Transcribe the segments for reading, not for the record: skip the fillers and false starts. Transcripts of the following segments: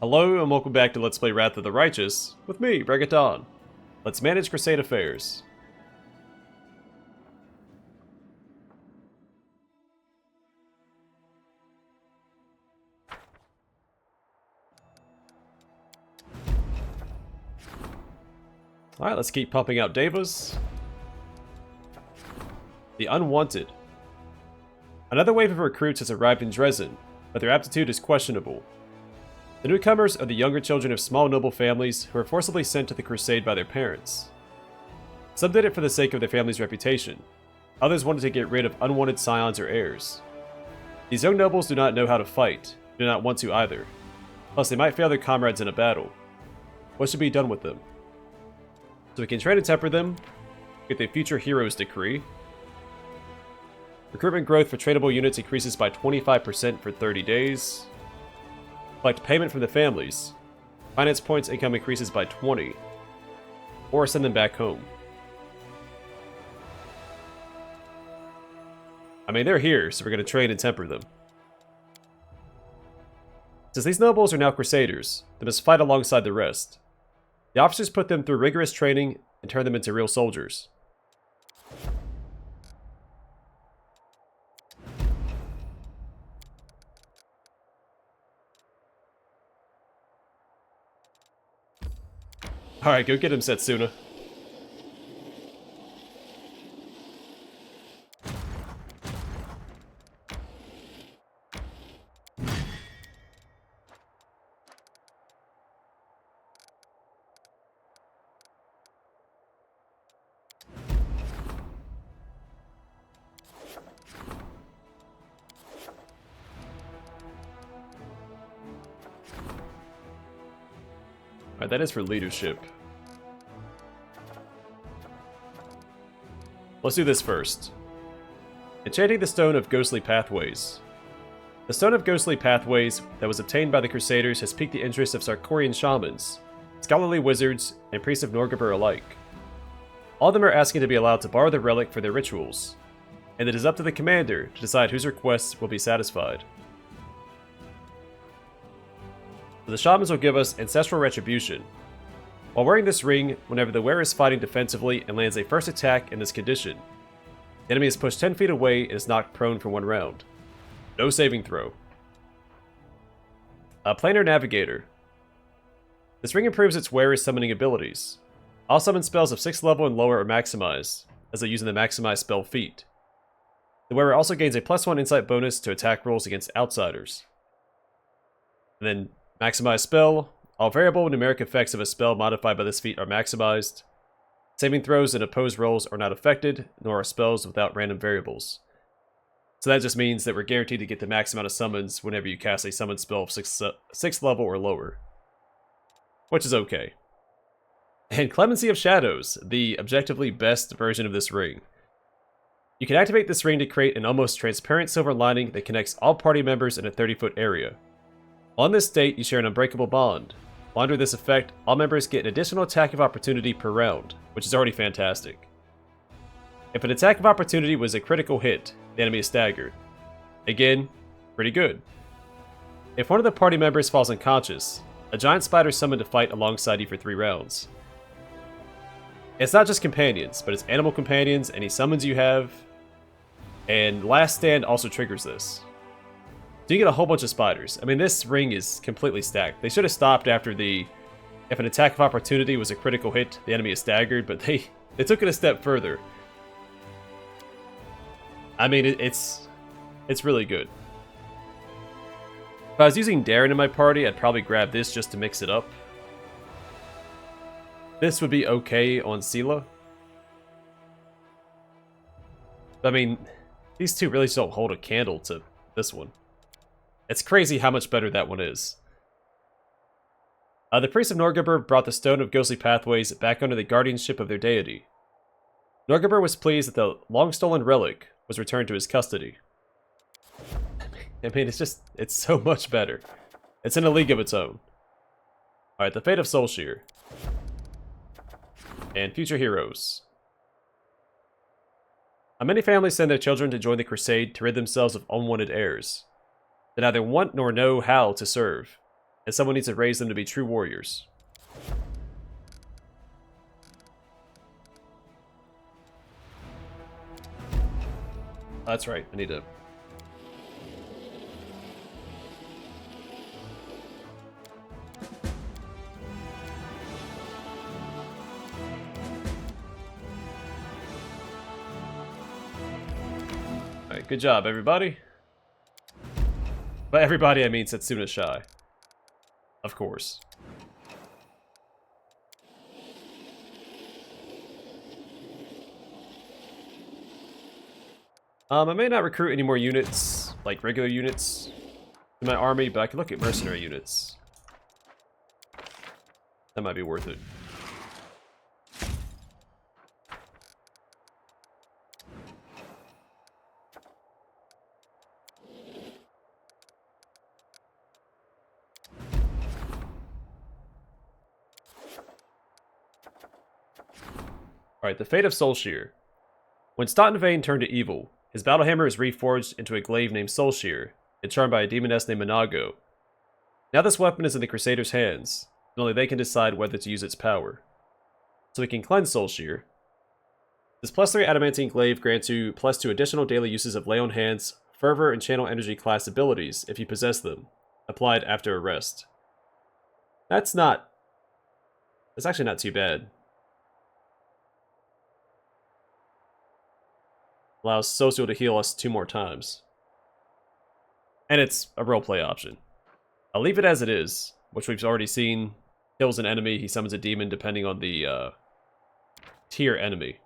Hello and welcome back to Let's Play Wrath of the Righteous, with me, Bregaton. Let's manage Crusade affairs. Alright, let's keep pumping out Devas. The Unwanted. Another wave of recruits has arrived in Dresden, but their aptitude is questionable. The newcomers are the younger children of small noble families who were forcibly sent to the Crusade by their parents. Some did it for the sake of their family's reputation. Others wanted to get rid of unwanted scions or heirs. These young nobles do not know how to fight, do not want to either. Plus, they might fail their comrades in a battle. What should be done with them? So we can train and temper them, get the Future Heroes decree. Recruitment growth for trainable units increases by 25% for 30 days. Collect payment from the families. Finance points income increases by 20. Or send them back home. I mean, they're here, so we're going to train and temper them. Since these nobles are now Crusaders, they must fight alongside the rest. The officers put them through rigorous training and turn them into real soldiers. Alright, go get him, Setsuna. Alright, that is for leadership. Let's do this first. Enchanting the Stone of Ghostly Pathways. The Stone of Ghostly Pathways that was obtained by the Crusaders has piqued the interest of Sarkorian shamans, scholarly wizards, and priests of Norgabur alike. All of them are asking to be allowed to borrow the relic for their rituals, and it is up to the commander to decide whose requests will be satisfied. The shamans will give us Ancestral Retribution. While wearing this ring, whenever the wearer is fighting defensively and lands a first attack in this condition, the enemy is pushed 10 feet away and is knocked prone for 1 round. No saving throw. Planar Navigator. This ring improves its wearer's summoning abilities. All summon spells of 6th level and lower are maximized, as they use in the maximized spell feat. The wearer also gains a +1 insight bonus to attack rolls against outsiders. And then maximized spell. All variable numeric effects of a spell modified by this feat are maximized. Saving throws and opposed rolls are not affected, nor are spells without random variables. So that just means that we're guaranteed to get the max amount of summons whenever you cast a summon spell of 6th level or lower. Which is okay. And Clemency of Shadows, the objectively best version of this ring. You can activate this ring to create an almost transparent silver lining that connects all party members in a 30-foot area. On this date, you share an unbreakable bond. While under this effect, all members get an additional attack of opportunity per round, which is already fantastic. If an attack of opportunity was a critical hit, the enemy is staggered. Again, pretty good. If one of the party members falls unconscious, a giant spider is summoned to fight alongside you for 3 rounds. It's not just companions, but it's animal companions, any summons you have, and Last Stand also triggers this. So you get a whole bunch of spiders. I mean, this ring is completely stacked. They should have stopped after the... If an attack of opportunity was a critical hit, the enemy is staggered, but they took it a step further. I mean, it's really good. If I was using Darren in my party, I'd probably grab this just to mix it up. This would be okay on Sela. I mean, these two really just don't hold a candle to this one. It's crazy how much better that one is. The priests of Norgabur brought the Stone of Ghostly Pathways back under the guardianship of their deity. Norgabur was pleased that the long-stolen relic was returned to his custody. I mean, it's so much better. It's in a league of its own. Alright, the fate of Soulshear. And Future Heroes. Many families send their children to join the Crusade to rid themselves of unwanted heirs. They neither want nor know how to serve. and someone needs to raise them to be true warriors. That's right, I need to... Alright, good job, everybody. By everybody, I mean Setsuna Shy. Of course. I may not recruit any more units, like regular units, in my army, but I can look at mercenary units. That might be worth it. Alright, the fate of Soulshear. When Vane turned to evil, his battle hammer is reforged into a glaive named Soulshear, and charmed by a demoness named Minago. Now this weapon is in the Crusaders' hands, and only they can decide whether to use its power. So we can cleanse Soulshear. This +3 adamantine glaive grants you +2 additional daily uses of lay on hands, fervor, and channel energy class abilities if you possess them, applied after a rest. That's actually not too bad. Allows Socio to heal us 2 more times. And it's a roleplay option. I'll leave it as it is, which we've already seen. Kills an enemy, he summons a demon depending on the tier enemy.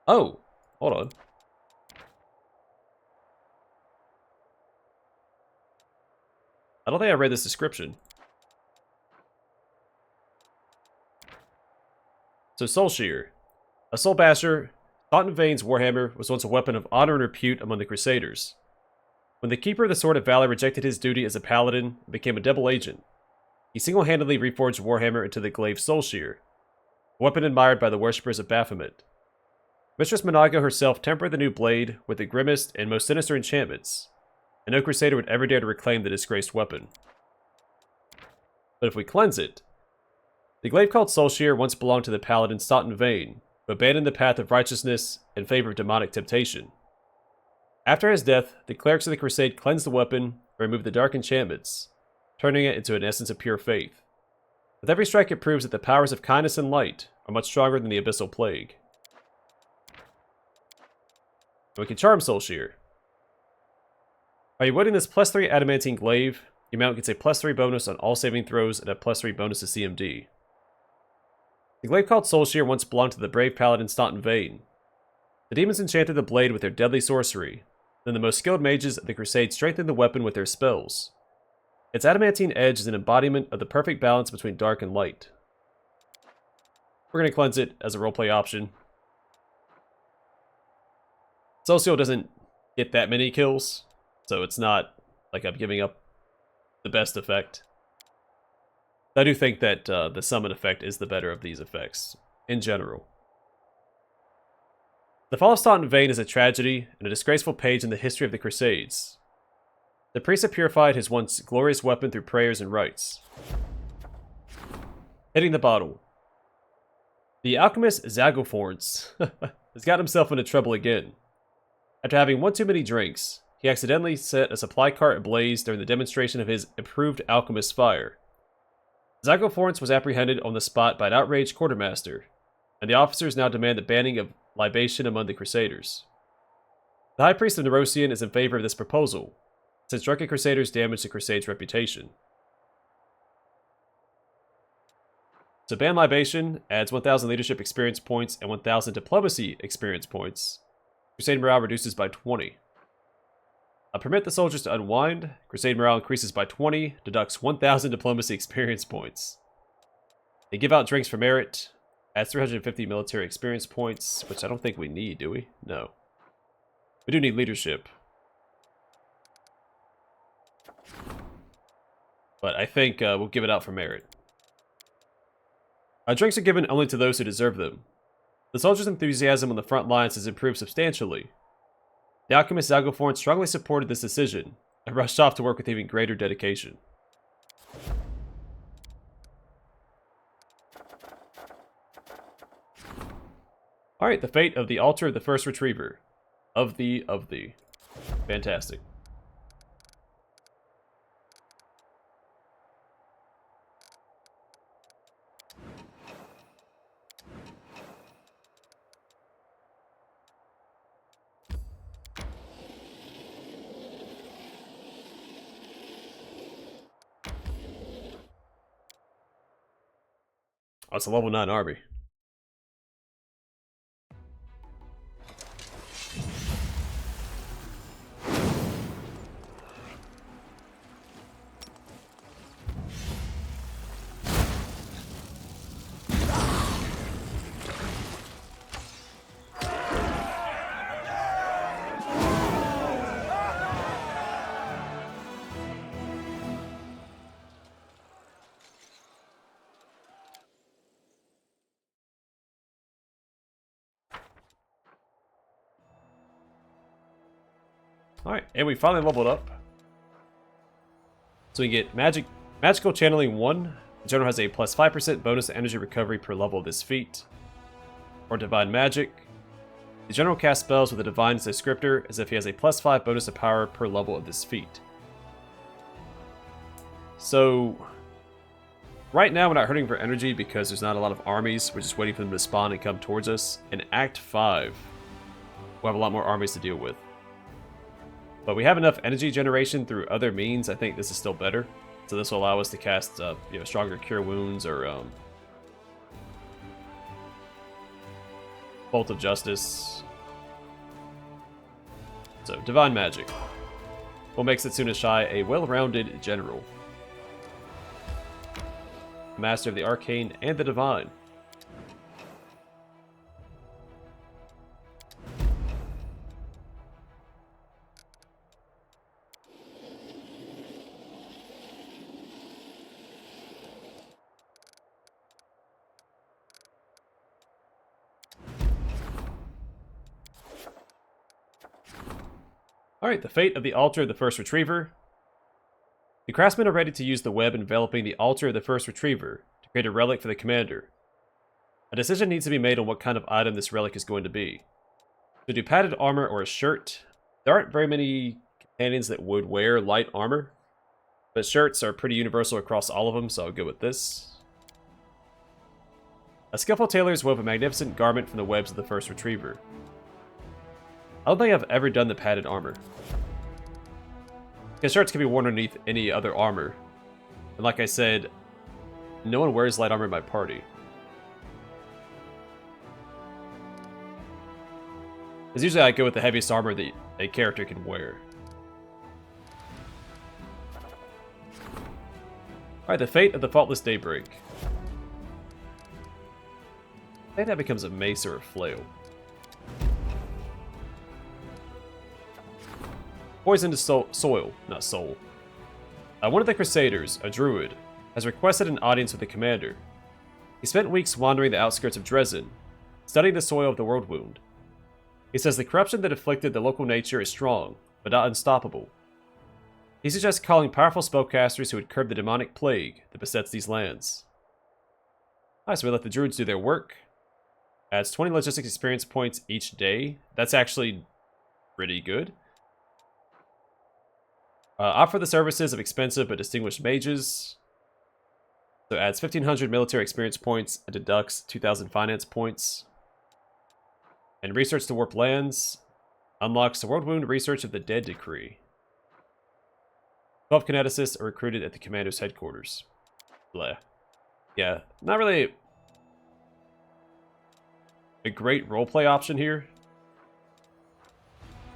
Oh, hold on. I don't think I read this description. So Soulshear. A soul basher, Vane's warhammer was once a weapon of honor and repute among the Crusaders. When the Keeper of the Sword of Valor rejected his duty as a paladin and became a double agent, he single-handedly reforged warhammer into the glaive Soulshear, a weapon admired by the worshippers of Baphomet. Mistress Minago herself tempered the new blade with the grimmest and most sinister enchantments, and no Crusader would ever dare to reclaim the disgraced weapon. But if we cleanse it, the glaive called Soulshear once belonged to the paladin Vane, who abandoned the path of righteousness in favor of demonic temptation. After his death, the clerics of the Crusade cleansed the weapon and removed the dark enchantments, turning it into an essence of pure faith. With every strike it proves that the powers of kindness and light are much stronger than the abyssal plague. And we can charm Soulshear. By wielding this +3 adamantine glaive, your mount gets a +3 bonus on all saving throws and a +3 bonus to CMD. The glaive called Soulshear once belonged to the brave paladin Vane. The demons enchanted the blade with their deadly sorcery, then the most skilled mages of the Crusade strengthened the weapon with their spells. Its adamantine edge is an embodiment of the perfect balance between dark and light. We're going to cleanse it as a roleplay option. Socio doesn't get that many kills, so it's not like I'm giving up the best effect. I do think that the summon effect is the better of these effects, in general. The fall of Vane is a tragedy and a disgraceful page in the history of the Crusades. The priests have purified his once glorious weapon through prayers and rites. Hitting the bottle. The alchemist Zagoforns has got himself into trouble again. After having one too many drinks, he accidentally set a supply cart ablaze during the demonstration of his improved alchemist fire. Zagoforns was apprehended on the spot by an outraged quartermaster, and the officers now demand the banning of libation among the Crusaders. The High Priest of Nerosian is in favor of this proposal, since drunken Crusaders damage the Crusade's reputation. So ban libation adds 1,000 leadership experience points and 1,000 diplomacy experience points. Crusade morale reduces by 20. Permit the soldiers to unwind. Crusade morale increases by 20, deducts 1,000 diplomacy experience points. They give out drinks for merit. Adds 350 military experience points, which I don't think we need, do we? No. We do need leadership. But I think we'll give it out for merit. Drinks are given only to those who deserve them. The soldiers' enthusiasm on the front lines has improved substantially. The alchemist Zalgoforn strongly supported this decision and rushed off to work with even greater dedication. Alright, the fate of the altar of the first retriever. Of the. Fantastic. Oh, it's a level 9 army. Alright, and we finally leveled up. So we get Magical Channeling 1. The general has a plus 5% bonus to energy recovery per level of this feat. Or Divine Magic. The general casts spells with a Divine descriptor as if he has a plus 5 bonus to power per level of this feat. So, right now we're not hurting for energy because there's not a lot of armies. We're just waiting for them to spawn and come towards us. In Act 5, we'll have a lot more armies to deal with. But we have enough energy generation through other means. I think this is still better. So this will allow us to cast, stronger Cure Wounds or Bolt of Justice. So Divine Magic will make Setsuna Shai a well-rounded general, master of the arcane and the divine. Alright, the fate of the altar of the first retriever. The craftsmen are ready to use the web enveloping the altar of the first retriever to create a relic for the commander. A decision needs to be made on what kind of item this relic is going to be. To do padded armor or a shirt, there aren't very many companions that would wear light armor, but shirts are pretty universal across all of them, so I'll go with this. A skillful tailor has wove a magnificent garment from the webs of the first retriever. I don't think I've ever done the padded armor. Because shirts can be worn underneath any other armor. And like I said, no one wears light armor in my party. Because usually I go with the heaviest armor that a character can wear. Alright, the fate of the Faultless Daybreak. I think that becomes a mace or a flail. Poison to soil, not soul. One of the Crusaders, a druid, has requested an audience with the commander. He spent weeks wandering the outskirts of Dresden, studying the soil of the world wound. He says the corruption that afflicted the local nature is strong, but not unstoppable. He suggests calling powerful spellcasters who would curb the demonic plague that besets these lands. Alright, so we let the druids do their work. Adds 20 logistics experience points each day. That's actually pretty good. Opt for the services of expensive but distinguished mages. So adds 1500 military experience points and deducts 2000 finance points. And research the warped lands. Unlocks the world wound research of the dead decree. 12 kineticists are recruited at the commander's headquarters. Blah. Yeah, not really a great roleplay option here.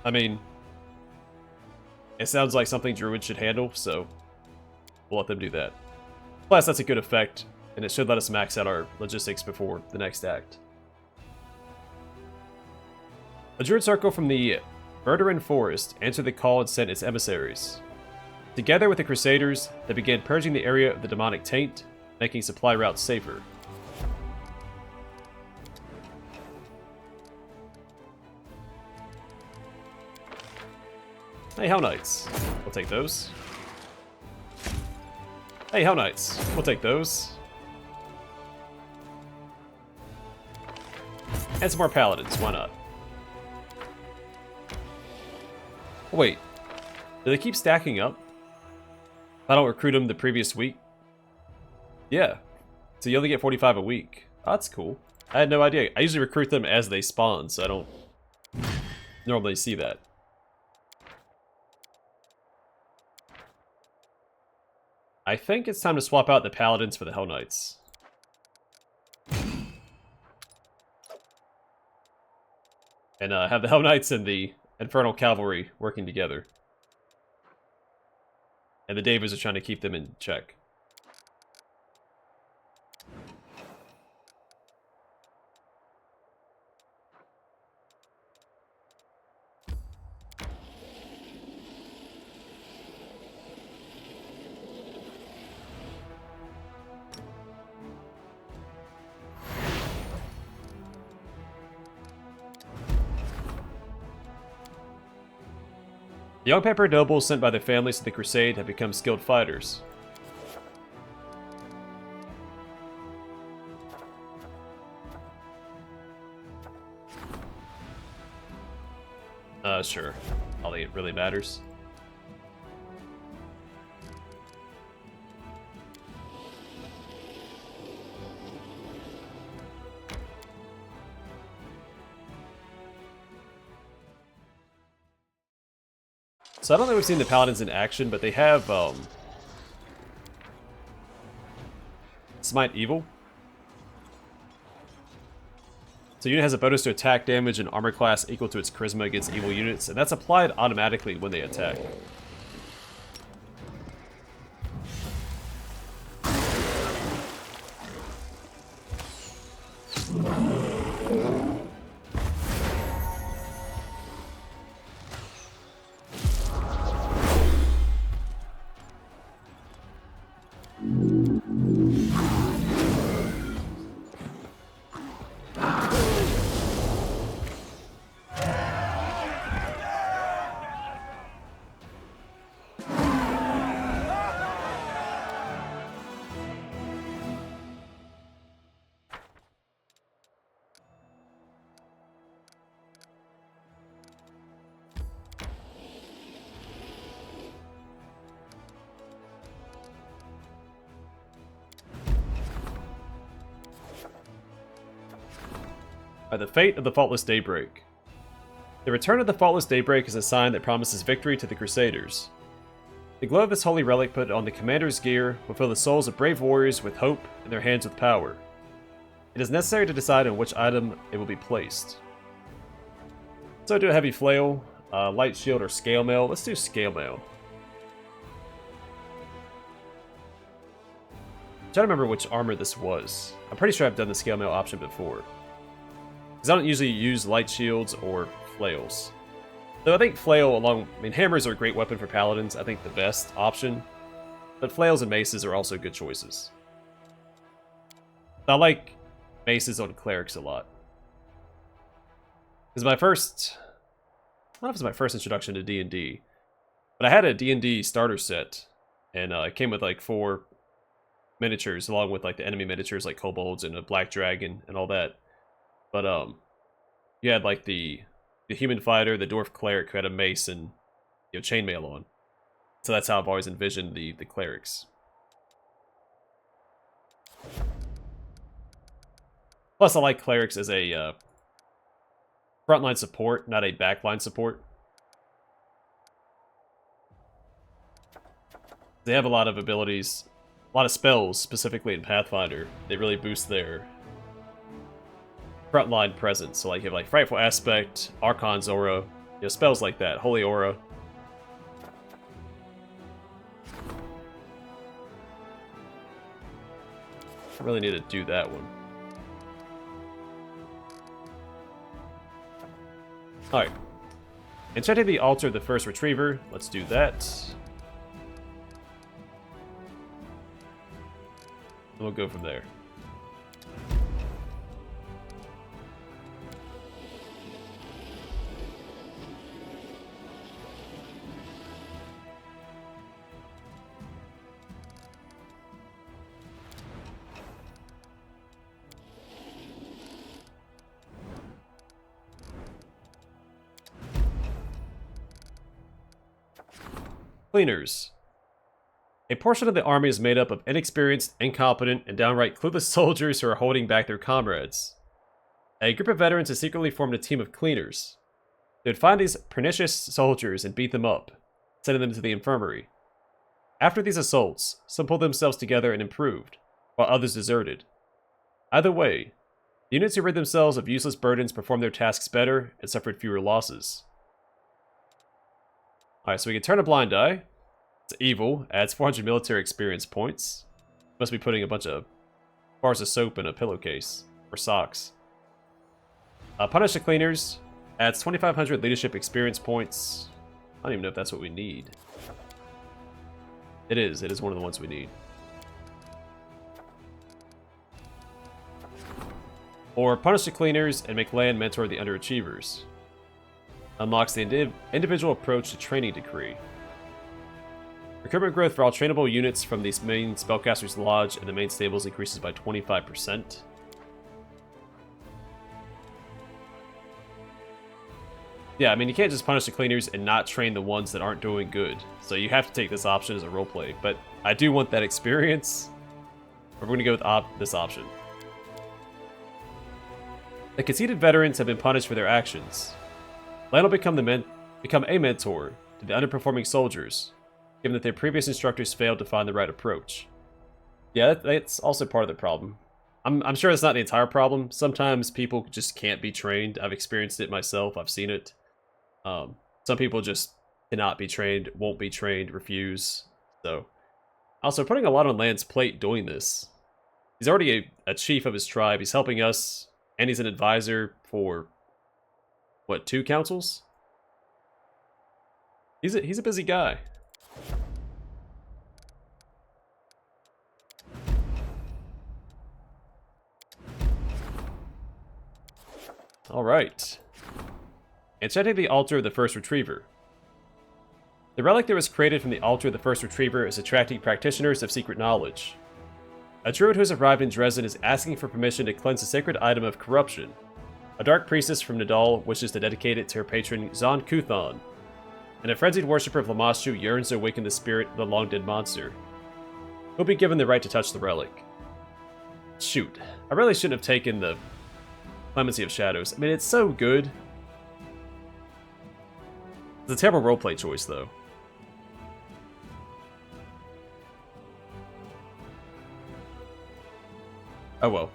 I mean, it sounds like something druids should handle, so we'll let them do that. Plus, that's a good effect, and it should let us max out our logistics before the next act. A druid circle from the Verduran Forest answered the call and sent its emissaries. Together with the Crusaders, they began purging the area of the demonic taint, making supply routes safer. Hey, Hell Knights. We'll take those. Hey, Hell Knights. We'll take those. And some more Paladins. Why not? Oh, wait. Do they keep stacking up? If I don't recruit them the previous week? Yeah. So you only get 45 a week. Oh, that's cool. I had no idea. I usually recruit them as they spawn, so I don't normally see that. I think it's time to swap out the Paladins for the Hell Knights. And have the Hell Knights and the Infernal Cavalry working together. And the Davies are trying to keep them in check. The young pepper nobles sent by their families to the Crusade have become skilled fighters. Sure. I think it really matters. So I don't think we've seen the Paladins in action, but they have, Smite Evil. So unit has a bonus to attack damage and armor class equal to its charisma against evil units, and that's applied automatically when they attack. The fate of the Faultless Daybreak. The return of the Faultless Daybreak is a sign that promises victory to the Crusaders. The glow of this holy relic put on the commander's gear will fill the souls of brave warriors with hope and their hands with power. It is necessary to decide on which item it will be placed. So do a heavy flail, light shield, or scale mail. Let's do scale mail. I'm trying to remember which armor this was. I'm pretty sure I've done the scale mail option before. Because I don't usually use light shields or flails. Though I think flail hammers are a great weapon for paladins, I think the best option. But flails and maces are also good choices. I like maces on clerics a lot. Because I don't know if it's my first introduction to D&D, but I had a D&D starter set, and it came with like 4 miniatures, along with like the enemy miniatures like kobolds and a black dragon and all that. But you had like the human fighter, the dwarf cleric who had a mace and chainmail on. So that's how I've always envisioned the clerics. Plus, I like clerics as a frontline support, not a backline support. They have a lot of abilities, a lot of spells, specifically in Pathfinder. They really boost their frontline presence. So like you have like Frightful Aspect, Archon's Aura, spells like that, Holy Aura. I really need to do that one. Alright. Enchanting the altar of the first retriever. Let's do that. And we'll go from there. Cleaners. A portion of the army is made up of inexperienced, incompetent, and downright clueless soldiers who are holding back their comrades. A group of veterans has secretly formed a team of cleaners. They would find these pernicious soldiers and beat them up, sending them to the infirmary. After these assaults, some pulled themselves together and improved, while others deserted. Either way, the units who rid themselves of useless burdens performed their tasks better and suffered fewer losses. Alright, so we can turn a blind eye. It's evil, adds 400 military experience points. Must be putting a bunch of bars of soap in a pillowcase, or socks. Punish the cleaners, adds 2,500 leadership experience points. I don't even know if that's what we need. It is one of the ones we need. Or punish the cleaners and make land mentor the underachievers. Unlocks the individual approach to training decree. Recruitment growth for all trainable units from the main spellcaster's lodge and the main stables increases by 25%. Yeah, I mean, you can't just punish the cleaners and not train the ones that aren't doing good. So you have to take this option as a roleplay. But I do want that experience. We're going to go with this option. The conceited veterans have been punished for their actions. Land will become a mentor to the underperforming soldiers, given that their previous instructors failed to find the right approach. Yeah, that's also part of the problem. I'm sure it's not the entire problem. Sometimes people just can't be trained. I've experienced it myself. I've seen it. Some people just cannot be trained, won't be trained, refuse. So, also putting a lot on Land's plate doing this. He's already a chief of his tribe. He's helping us, and he's an advisor for what, 2 councils? He's a busy guy. All right. Enchanting the altar of the First Retriever. The relic that was created from the altar of the First Retriever is attracting practitioners of secret knowledge. A druid who has arrived in Dresden is asking for permission to cleanse the sacred item of corruption. A dark priestess from Nadal wishes to dedicate it to her patron Zon Kuthon, and a frenzied worshipper of Lamashu yearns to awaken the spirit of the long-dead monster. He'll be given the right to touch the relic. Shoot, I really shouldn't have taken the Clemency of Shadows. I mean, it's so good. It's a terrible roleplay choice, though. Oh well.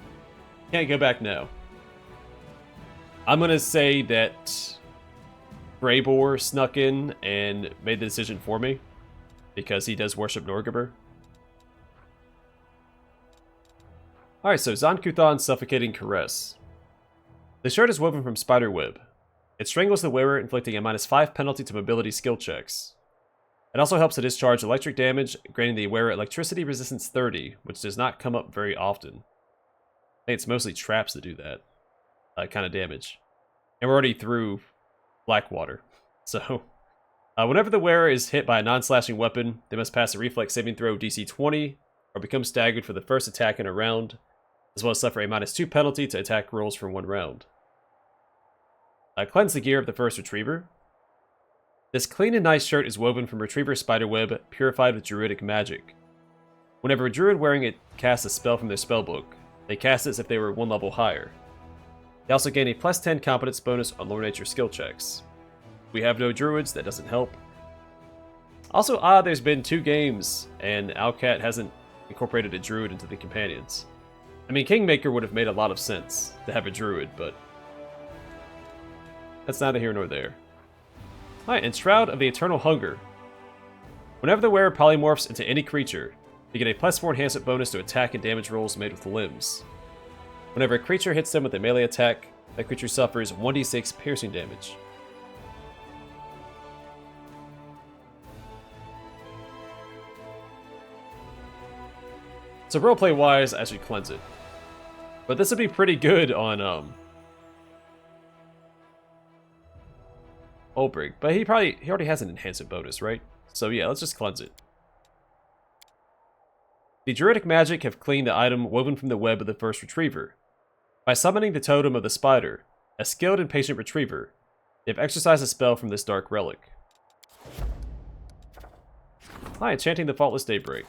Can't go back now. I'm gonna say that Greybor snuck in and made the decision for me, because he does worship Norgabur. Alright, so Zon Kuthon's Suffocating Caress. The shirt is woven from spiderweb. It strangles the wearer, inflicting a -5 penalty to mobility skill checks. It also helps to discharge electric damage, granting the wearer electricity resistance 30, which does not come up very often. I think it's mostly traps that do that kind of damage. And we're already through Blackwater. So, whenever the wearer is hit by a non-slashing weapon, they must pass a reflex saving throw DC 20, or become staggered for the first attack in a round, as well as suffer a -2 penalty to attack rolls for 1 round. Cleanse the gear of the First Retriever. This clean and nice shirt is woven from Retriever spiderweb, purified with druidic magic. Whenever a druid wearing it casts a spell from their spellbook, they cast it as if they were 1 level higher. They also gain a +10 competence bonus on lower nature skill checks. We have no druids, that doesn't help. Also, there's been 2 games, and Alcat hasn't incorporated a druid into the companions. I mean, Kingmaker would have made a lot of sense to have a druid, but that's neither here nor there. Alright, and Shroud of the Eternal Hunger. Whenever the wearer polymorphs into any creature, you get a +4 enhancement bonus to attack and damage rolls made with limbs. Whenever a creature hits them with a melee attack, that creature suffers 1d6 piercing damage. So roleplay wise, I should cleanse it. But this would be pretty good on Ulbrich. But he already has an enhancement bonus, right? So yeah, let's just cleanse it. The Druidic magic have cleaned the item woven from the web of the First Retriever. By summoning the totem of the spider, a skilled and patient retriever, they have exercised a spell from this dark relic. Hi, enchanting the Faultless Daybreak.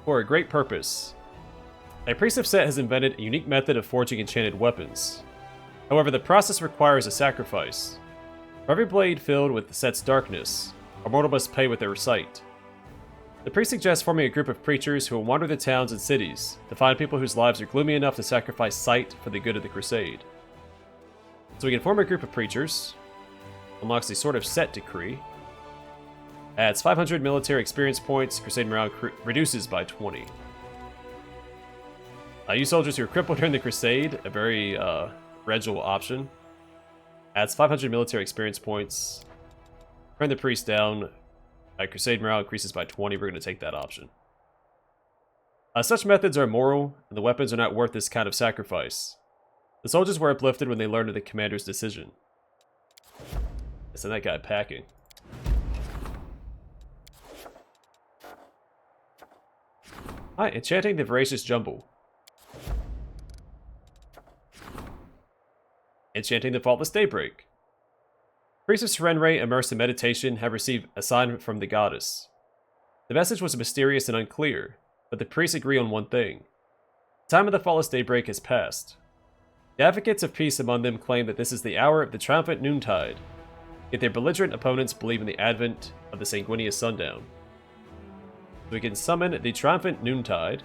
For a great purpose. A priest of Set has invented a unique method of forging enchanted weapons. However, the process requires a sacrifice. For every blade filled with Set's darkness, a mortal must pay with their sight. The priest suggests forming a group of preachers who will wander the towns and cities to find people whose lives are gloomy enough to sacrifice sight for the good of the crusade. So we can form a group of preachers. Unlocks the Sword of Set decree. Adds 500 military experience points. Crusade morale reduces by 20. Use soldiers who are crippled during the crusade. A very regal option. Adds 500 military experience points. Turn the priest down. Crusade morale increases by 20. We're going to take that option. Such methods are immoral, and the weapons are not worth this kind of sacrifice. The soldiers were uplifted when they learned of the commander's decision. Send that guy packing. Hi, enchanting the voracious jumble. Enchanting the Faultless Daybreak. Priests of Serenray immersed in meditation have received a sign from the goddess. The message was mysterious and unclear, but the priests agree on one thing. The time of the Faultless Daybreak has passed. The advocates of peace among them claim that this is the hour of the Triumphant Noontide, yet their belligerent opponents believe in the advent of the sanguineous sundown. We can summon the Triumphant Noontide.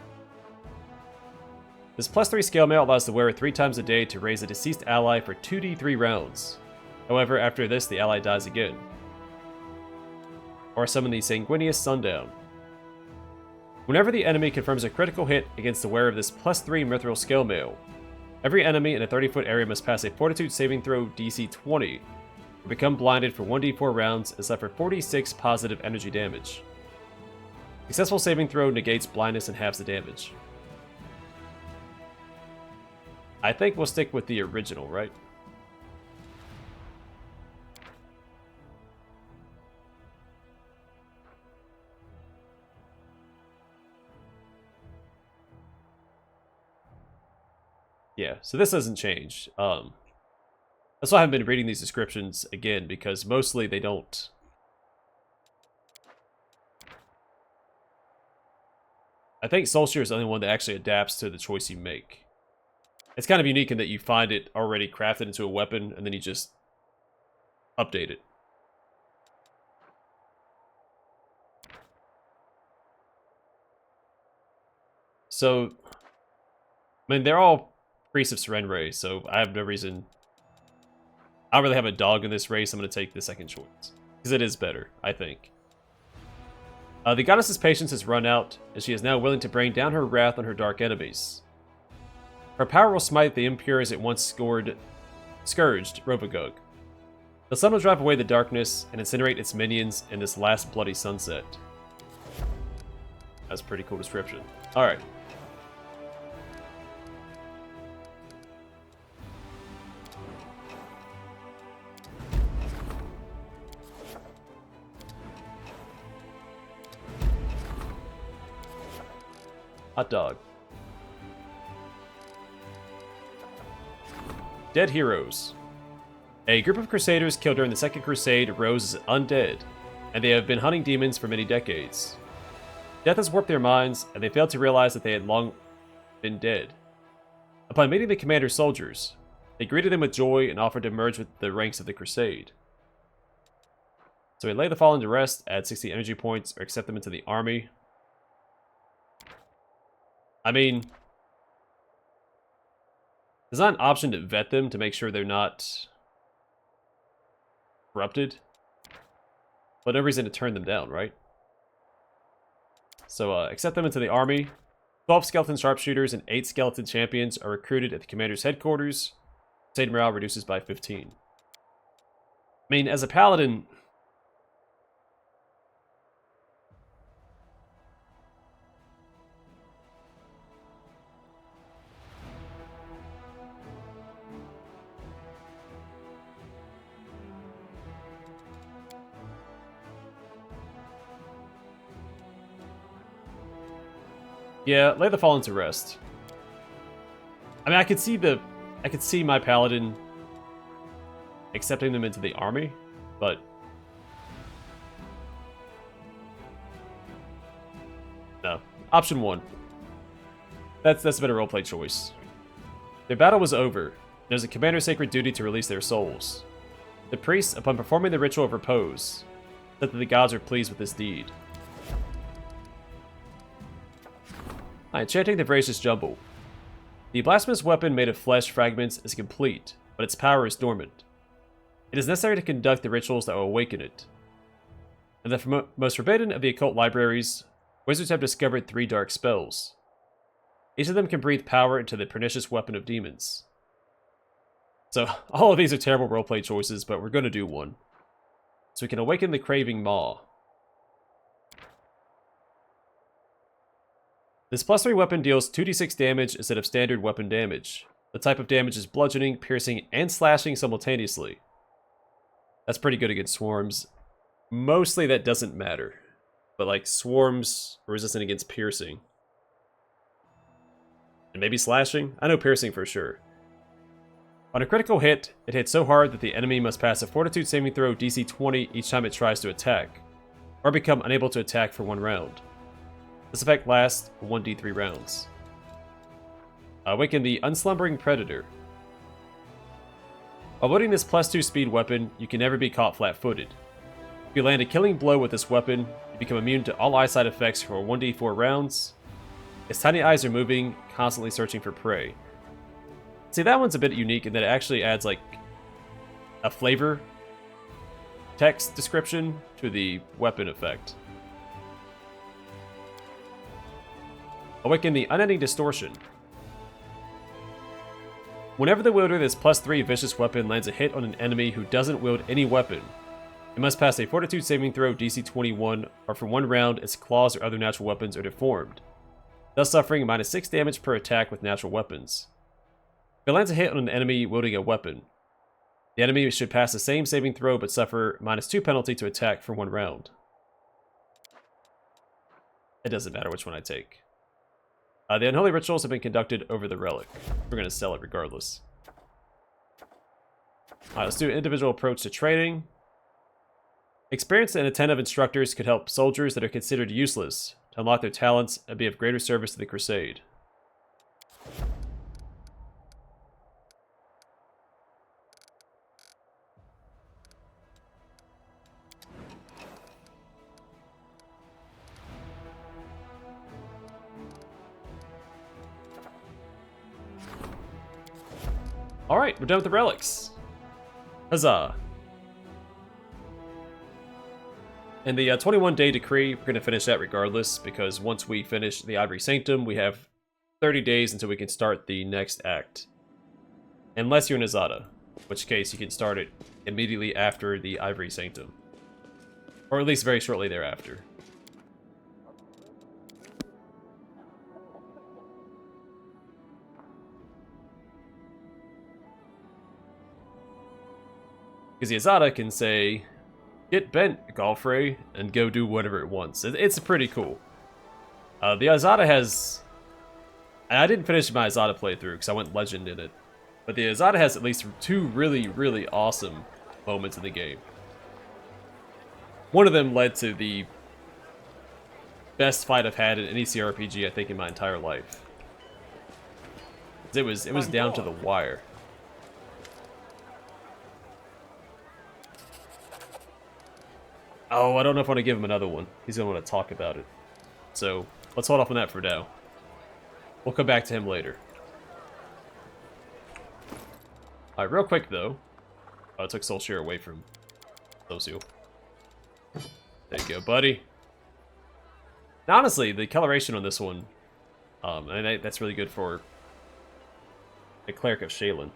This +3 scale mail allows the wearer 3 times a day to raise a deceased ally for 2d3 rounds. However, after this, the ally dies again. Or summon the Sanguineous Sundown. Whenever the enemy confirms a critical hit against the wearer of this +3 mithril scale mail, every enemy in a 30-foot area must pass a Fortitude saving throw DC 20, or become blinded for 1d4 rounds and suffer 46 positive energy damage. Successful saving throw negates blindness and halves the damage. I think we'll stick with the original, right? Yeah, so this doesn't change. That's why I haven't been reading these descriptions again, because mostly they don't... I think soulshear is the only one that actually adapts to the choice you make. It's kind of unique in that you find it already crafted into a weapon, and then you just update it. So, I mean, they're all priests of Serenray, so I have no reason... I don't really have a dog in this race. I'm going to take the second choice. Because it is better, I think. The goddess's patience has run out, and she is now willing to bring down her wrath on her dark enemies. Her power will smite the impure as it once scourged Rovagug. The sun will drive away the darkness and incinerate its minions in this last bloody sunset. That's a pretty cool description. Alright. Hot dog. Dead heroes. A group of crusaders killed during the Second Crusade rose as undead, and they have been hunting demons for many decades. Death has warped their minds, and they failed to realize that they had long been dead. Upon meeting the commander's soldiers, they greeted them with joy and offered to merge with the ranks of the crusade. So we lay the fallen to rest, add 60 energy points, or accept them into the army. I mean, there's not an option to vet them to make sure they're not corrupted. But no reason to turn them down, right? So, accept them into the army. 12 skeleton sharpshooters and 8 skeleton champions are recruited at the commander's headquarters. Crusade morale reduces by 15. I mean, as a paladin... Yeah, lay the fallen to rest. I mean, I could see my paladin accepting them into the army, but no. Option 1. That's a better roleplay choice. Their battle was over. There's a commander's sacred duty to release their souls. The priests, upon performing the ritual of repose, said that the gods are pleased with this deed. Enchanting the voracious jumble. The blasphemous weapon made of flesh fragments is complete, but its power is dormant. It is necessary to conduct the rituals that will awaken it. In the most forbidden of the occult libraries, wizards have discovered 3 dark spells. Each of them can breathe power into the pernicious weapon of demons. So, all of these are terrible roleplay choices, but we're going to do one. So we can awaken the craving maw. This +3 weapon deals 2d6 damage instead of standard weapon damage. The type of damage is bludgeoning, piercing, and slashing simultaneously. That's pretty good against swarms. Mostly that doesn't matter. But like swarms are resistant against piercing. And maybe slashing? I know piercing for sure. On a critical hit, it hits so hard that the enemy must pass a fortitude saving throw DC 20 each time it tries to attack, or become unable to attack for 1 round. This effect lasts 1d3 rounds. Awaken the Unslumbering Predator. While loading this +2 speed weapon, you can never be caught flat-footed. If you land a killing blow with this weapon, you become immune to all eyesight effects for 1d4 rounds. Its tiny eyes are moving, constantly searching for prey. See, that one's a bit unique in that it actually adds, like, a flavor text description to the weapon effect. Awaken the Unending Distortion. Whenever the wielder of this +3 vicious weapon lands a hit on an enemy who doesn't wield any weapon, it must pass a fortitude saving throw DC 21, or for 1 round its claws or other natural weapons are deformed, thus suffering -6 damage per attack with natural weapons. If it lands a hit on an enemy wielding a weapon, the enemy should pass the same saving throw but suffer -2 penalty to attack for 1 round. It doesn't matter which one I take. The unholy rituals have been conducted over the relic. We're going to sell it regardless. Alright, let's do an individual approach to training. Experienced and attentive instructors could help soldiers that are considered useless to unlock their talents and be of greater service to the crusade. Alright, we're done with the relics. Huzzah. And the 21-day decree, we're going to finish that regardless, because once we finish the Ivory Sanctum, we have 30 days until we can start the next act. Unless you're in Azada, in which case you can start it immediately after the Ivory Sanctum. Or at least very shortly thereafter. Because the Azada can say, "Get bent, Galfrey," and go do whatever it wants. It's pretty cool. The Azada has... I didn't finish my Azada playthrough because I went Legend in it. But the Azada has at least 2 really, really awesome moments in the game. One of them led to the best fight I've had in any CRPG, I think, in my entire life. It was down to the wire. Oh, I don't know if I want to give him another one. He's going to want to talk about it. So, let's hold off on that for now. We'll come back to him later. Alright, real quick though. Oh, I took soulshear away from Sosu. There you go, buddy. Now, honestly, the coloration on this one, and that's really good for a Cleric of Shaylin.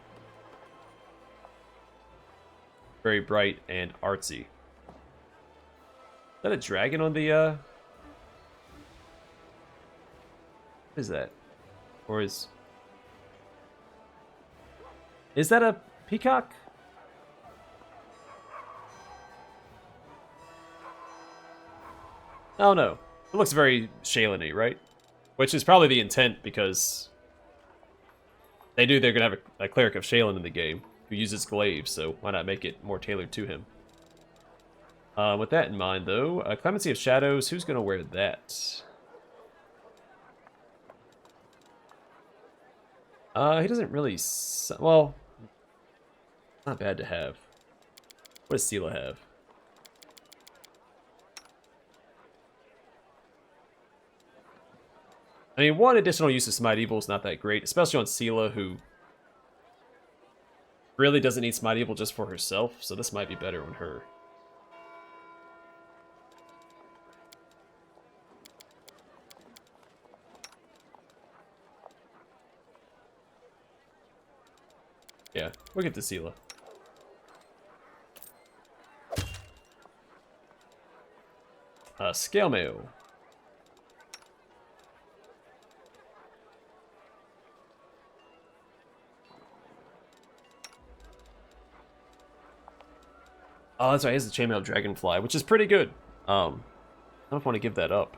Very bright and artsy. Is that a dragon on the, What is that? Or is that a peacock? Oh no. It looks very Shaylin-y, right? Which is probably the intent, because they're gonna have a Cleric of Shaylin in the game who uses glaives, so why not make it more tailored to him? With that in mind, though, Clemency of Shadows, who's gonna wear that? He doesn't really... Well, not bad to have. What does Sela have? I mean, one additional use of Smite Evil is not that great, especially on Sela, who really doesn't need Smite Evil just for herself, so this might be better on her. Yeah, we'll get to Sela. Scale Mail. Oh, that's right, he has the Chainmail Dragonfly, which is pretty good. I don't want to give that up.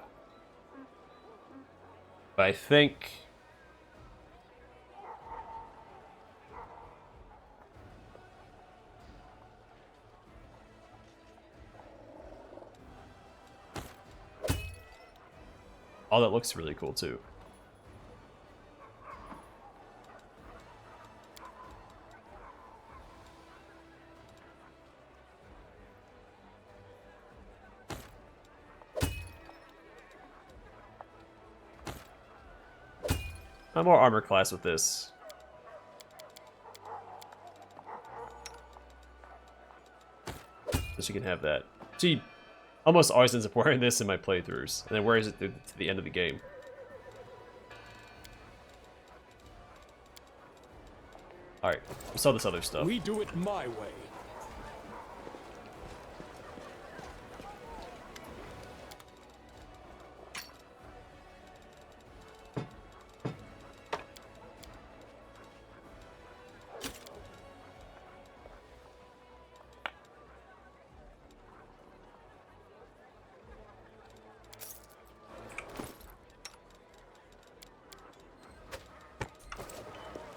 But I think... Oh, that looks really cool, too. More armor class with this. So she can have that. She almost always ends up wearing this in my playthroughs, and then wears it to the end of the game. Alright, we saw this other stuff. We do it my way.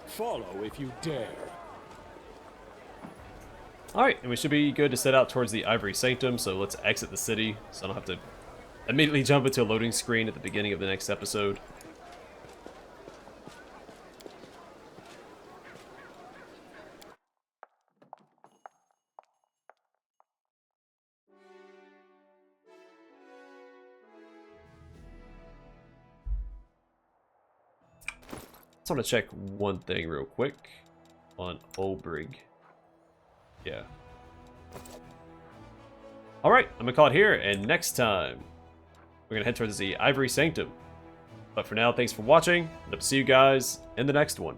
Follow if you dare. Alright, and we should be good to set out towards the Ivory Sanctum, so let's exit the city, so I don't have to immediately jump into a loading screen at the beginning of the next episode. I want to check one thing real quick on Olbrig. Yeah. Alright, I'm going to call it here, and next time we're going to head towards the Ivory Sanctum. But for now, thanks for watching, and I'll see you guys in the next one.